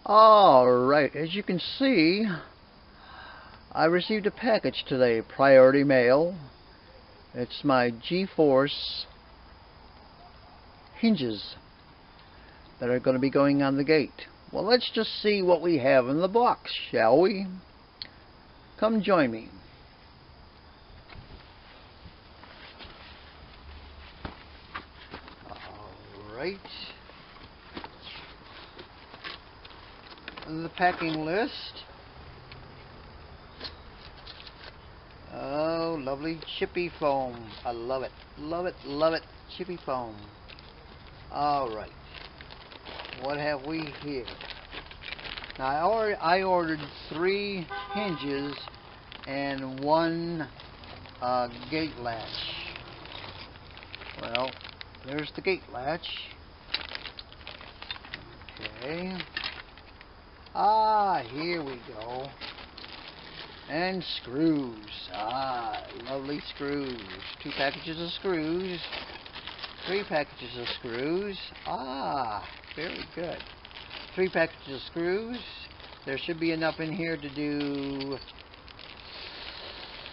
Alright, as you can see, I received a package today, priority mail. It's my G-force hinges that are going to be going on the gate. Well, let's just see what we have in the box, shall we? Come join me. Alright. The packing list. Oh, lovely chippy foam. I love it. Love it, love it. Chippy foam. Alright. What have we here? Now, I ordered 3 hinges and 1 gate latch. Well, there's the gate latch. Okay. Here we go. And screws. Lovely screws. 2 packages of screws. 3 packages of screws. Very good. 3 packages of screws. There should be enough in here to do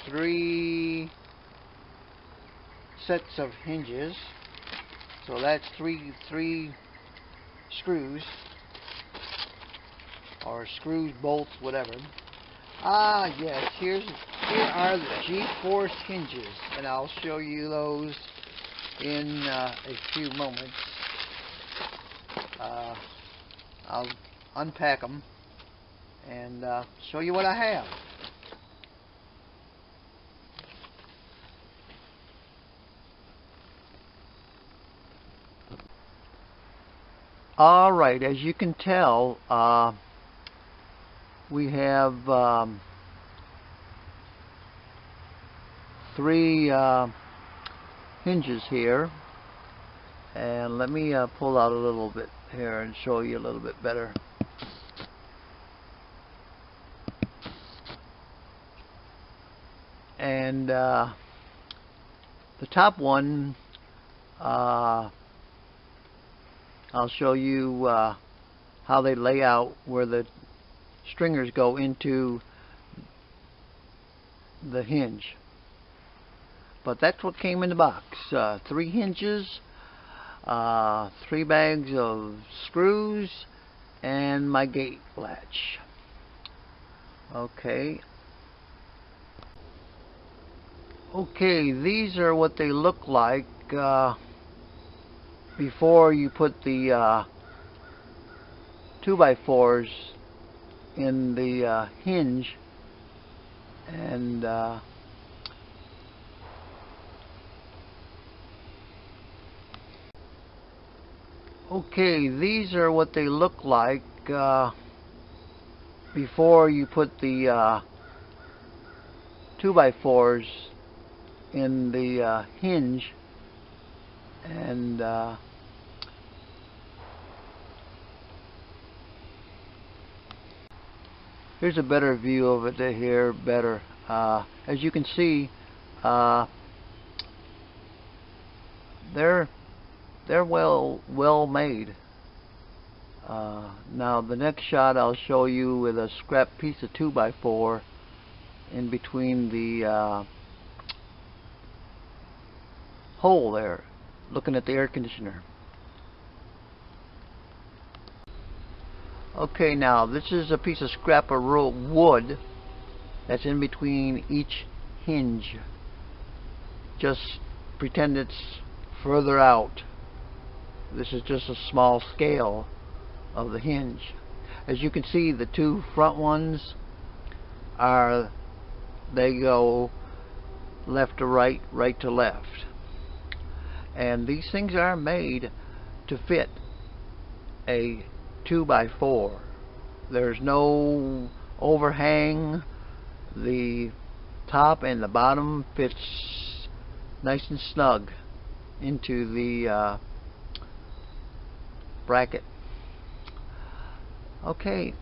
3 sets of hinges. So that's three screws. Or screws, bolts, whatever. Yes, here are the G-force hinges, and I'll show you those in a few moments. I'll unpack them and show you what I have. Alright, as you can tell, we have 3 hinges here, and let me pull out a little bit here and show you a little bit better. And the top one, I'll show you how they lay out, where the stringers go into the hinge. But that's what came in the box. 3 hinges, 3 bags of screws, and my gate latch. Okay. Okay, these are what they look like before you put the 2x4s in the hinge, and okay, these are what they look like before you put the 2x4s in the hinge, and here's a better view of it here. Better. As you can see, they're well made. Now the next shot I'll show you with a scrap piece of 2x4 in between the hole there, looking at the air conditioner. Okay, now this is a piece of scrap of wood that's in between each hinge. Just pretend it's further out. This is just a small scale of the hinge. As you can see, the 2 front ones they go left to right, right to left. And these things are made to fit a 2x4. There's no overhang. The top and the bottom fits nice and snug into the bracket. Okay.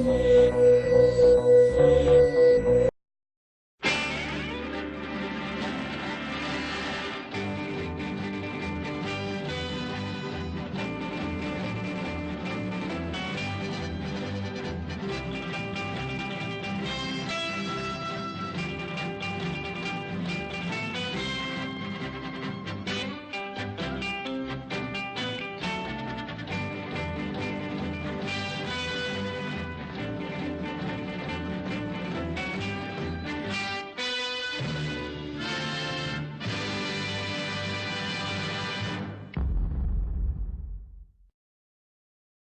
Bye.